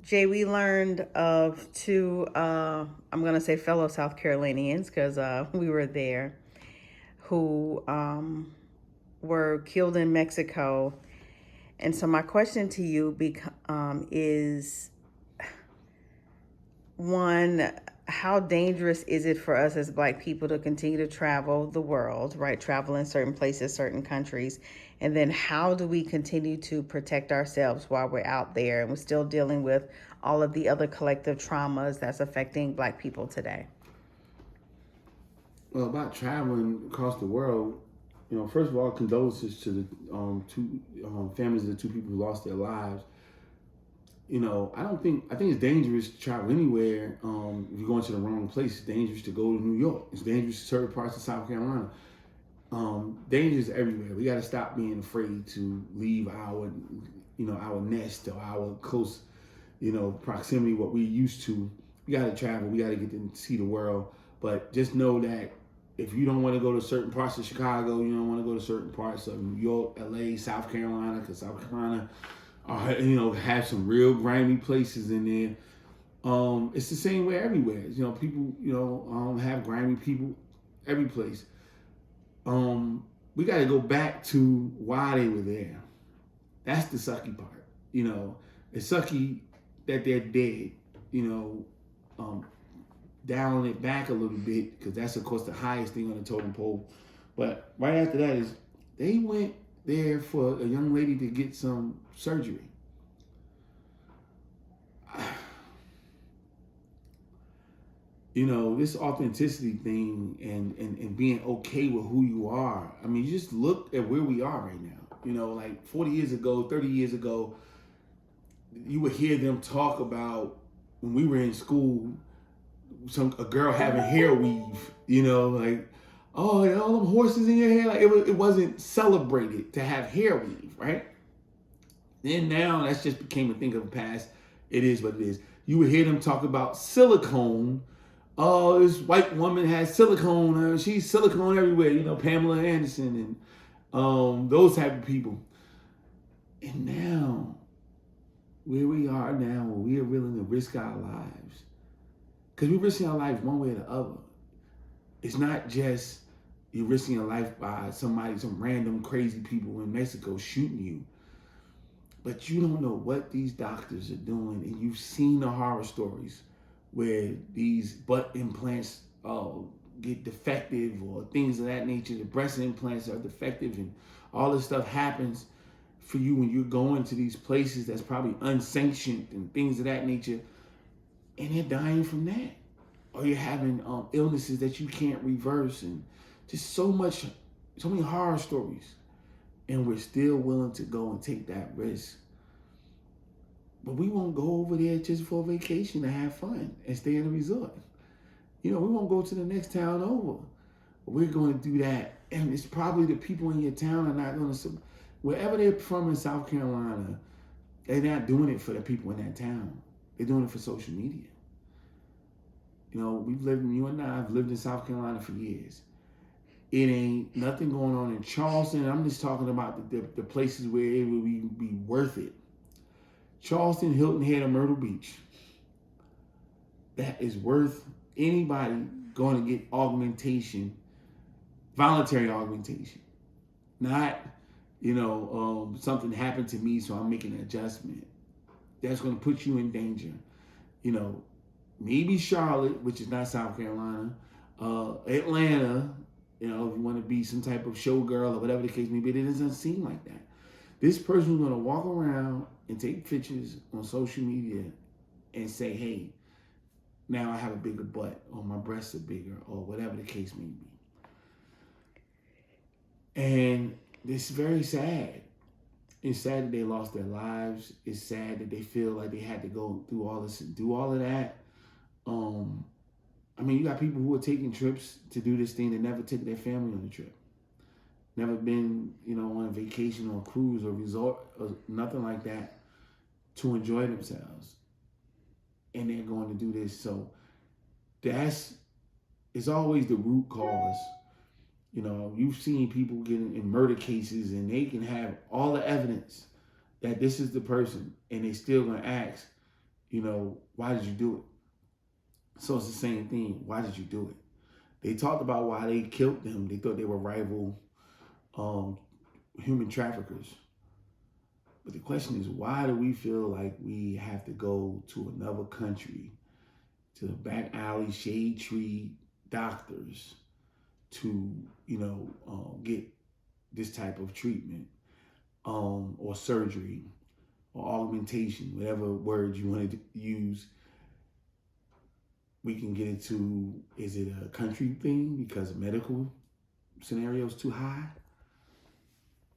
Jay, we learned of two, I'm going to say fellow South Carolinians because we were there, who were killed in Mexico. And so, my question to you is one, how dangerous is it for us as Black people to continue to travel the world, right? Travel in certain places, certain countries. And then how do we continue to protect ourselves while we're out there and we're still dealing with all of the other collective traumas that's affecting Black people today? Well, about traveling across the world, first of all, condolences to the two families of the two people who lost their lives. I think it's dangerous to travel anywhere. If you're going to the wrong place, it's dangerous to go to New York. It's dangerous to certain parts of South Carolina. Danger is everywhere. We got to stop being afraid to leave our nest or our close, proximity, what we're used to. We got to travel. We got to get to see the world. But just know that if you don't want to go to certain parts of Chicago, you don't want to go to certain parts of New York, LA, South Carolina, because South Carolina, have some real grimy places in there. It's the same way everywhere. People, have grimy people every place. We got to go back to why they were there. That's the sucky part. It's sucky that they're dead. You know, Dialing it back a little bit because that's of course the highest thing on the totem pole. But right after that is they went there for a young lady to get some surgery. This authenticity thing and being okay with who you are. I mean, you just look at where we are right now. Like 40 years ago, 30 years ago, you would hear them talk about when we were in school, a girl having hair weave, like, oh, all them horses in your hair. Like it wasn't celebrated to have hair weave, right? Then now that's just became a thing of the past. It is what it is. You would hear them talk about silicone. Oh, this white woman has silicone. She's silicone everywhere. Pamela Anderson and those type of people. And now, where we are now, we are willing to risk our lives. Because we're risking our lives one way or the other. It's not just you're risking your life by some random crazy people in Mexico shooting you. But you don't know what these doctors are doing. And you've seen the horror stories where these butt implants get defective or things of that nature. The breast implants are defective and all this stuff happens for you when you're going to these places that's probably unsanctioned and things of that nature. And you're dying from that. Or you're having illnesses that you can't reverse and just so many horror stories. And we're still willing to go and take that risk. But we won't go over there just for a vacation to have fun and stay in a resort. We won't go to the next town over. We're going to do that. And it's probably the people in your town are not going to, wherever they're from in South Carolina, they're not doing it for the people in that town. They're doing it for social media. You and I have lived in South Carolina for years. It ain't nothing going on in Charleston. I'm just talking about the places where it would be worth it. Charleston, Hilton Head, or Myrtle Beach. That is worth anybody going to get augmentation, voluntary augmentation. Not, something happened to me, so I'm making an adjustment. That's going to put you in danger. Maybe Charlotte, which is not South Carolina, Atlanta, if you want to be some type of showgirl or whatever the case may be, it doesn't seem like that. This person's going to walk around and take pictures on social media and say, hey, now I have a bigger butt or my breasts are bigger or whatever the case may be. And it's very sad. It's sad that they lost their lives. It's sad that they feel like they had to go through all this and do all of that. You got people who are taking trips to do this thing that never took their family on the trip. Never been, on a vacation or a cruise or resort or nothing like that to enjoy themselves. And they're going to do this. So it's always the root cause. You've seen people get in murder cases and they can have all the evidence that this is the person and they still going to ask, Why did you do it? So it's the same thing. Why did you do it? They talked about why they killed them. They thought they were rival um, human traffickers. But the question is, why do we feel like we have to go to another country, to the back alley, shade tree doctors to, get this type of treatment or surgery or augmentation, whatever word you want to use? We can get into, is it a country thing because of medical scenarios too high?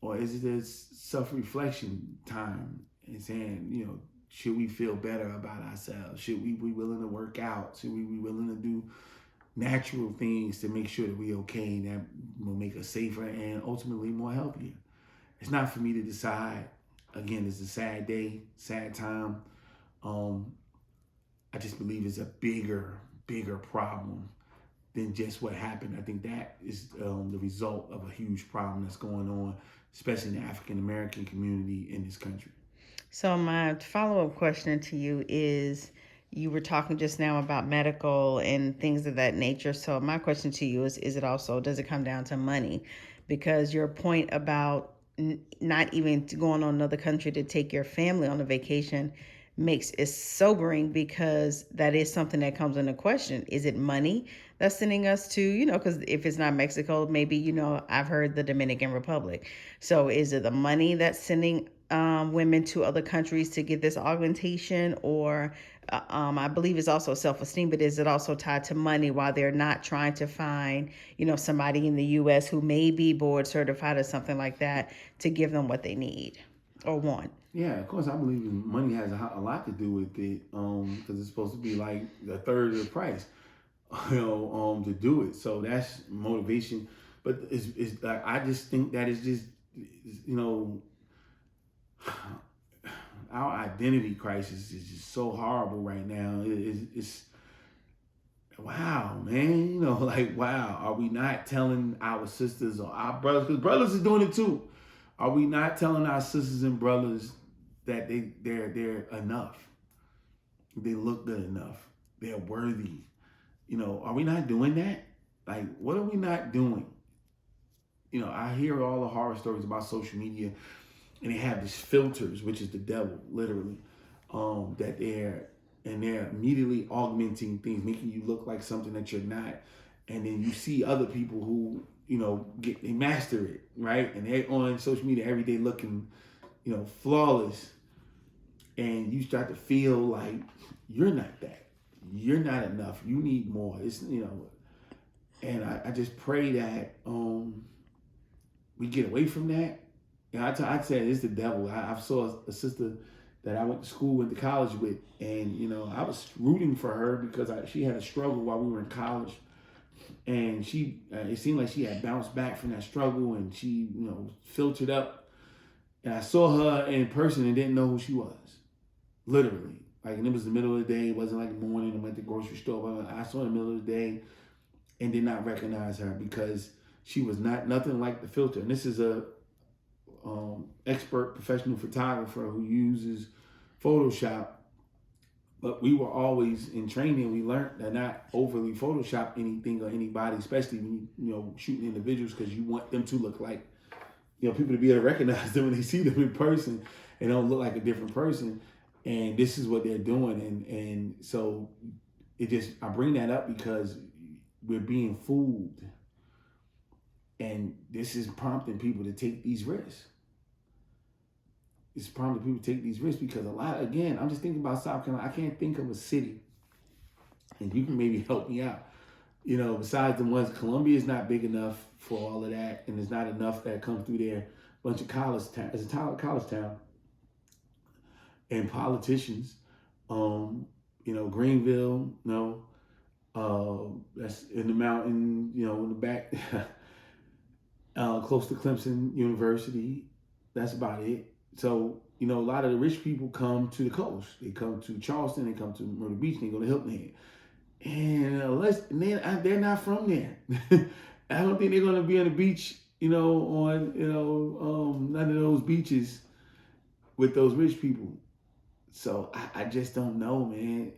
Or is it a self-reflection time and saying, should we feel better about ourselves? Should we be willing to work out? Should we be willing to do natural things to make sure that we're okay and that will make us safer and ultimately more healthier? It's not for me to decide. Again, it's a sad day, sad time. I just believe it's a bigger problem than just what happened. I think that is the result of a huge problem that's going on, especially in the African American community in this country. So my follow-up question to you is, you were talking just now about medical and things of that nature. So my question to you is it also, does it come down to money? Because your point about not even going on another country to take your family on a vacation makes it sobering, because that is something that comes into question. Is it money that's sending us to, because if it's not Mexico, maybe, I've heard the Dominican Republic. So is it the money that's sending women to other countries to get this augmentation? Or I believe it's also self-esteem, but is it also tied to money while they're not trying to find, somebody in the U.S. who may be board certified or something like that to give them what they need or want? Yeah, of course, I believe money has a lot to do with it, because it's supposed to be like a third of the price, to do it. So that's motivation. But it's like, I just think that it's just, you know, our identity crisis is just so horrible right now. It's wow, man. Like, wow. Are we not telling our sisters or our brothers? Because brothers are doing it too. Are we not telling our sisters and brothers that they're enough? They look good enough. They're worthy. Are we not doing that? Like, what are we not doing? I hear all the horror stories about social media, and they have these filters, which is the devil, literally, that they're immediately augmenting things, making you look like something that you're not. And then you see other people who, they master it, right? And they're on social media every day looking, flawless. And you start to feel like you're not that. You're not enough. You need more. And I just pray that we get away from that. And I said it's the devil. I saw a sister that I went to school, went to college with, and I was rooting for her because she had a struggle while we were in college, and it seemed like she had bounced back from that struggle, and she filtered up. And I saw her in person and didn't know who she was, literally. Like, and it was the middle of the day. It wasn't like morning. I went to the grocery store. But I saw her in the middle of the day and did not recognize her because she was nothing like the filter. And this is a expert professional photographer who uses Photoshop. But we were always in training. We learned to not overly Photoshop anything or anybody, especially when shooting individuals, because you want them to look like, people to be able to recognize them when they see them in person and don't look like a different person. And this is what they're doing. And so I bring that up because we're being fooled. And this is prompting people to take these risks. It's prompting people to take these risks because again, I'm just thinking about South Carolina. I can't think of a city, and you can maybe help me out. Besides the ones, Columbia is not big enough for all of that, and there's not enough that come through there. Bunch of college town. It's a college town, and politicians. Greenville. No, that's in the mountain. In the back, close to Clemson University. That's about it. So, a lot of the rich people come to the coast. They come to Charleston, they come to Myrtle Beach, they go to Hilton Head. And they're not from there. I don't think they're going to be on the beach, on, none of those beaches with those rich people. So I just don't know, man.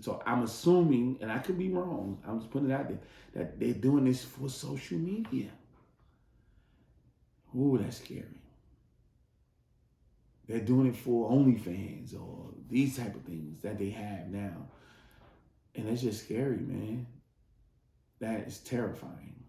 So I'm assuming, and I could be wrong. I'm just putting it out there that they're doing this for social media. Ooh, that's scary. They're doing it for OnlyFans or these type of things that they have now, and it's just scary, man. That is terrifying.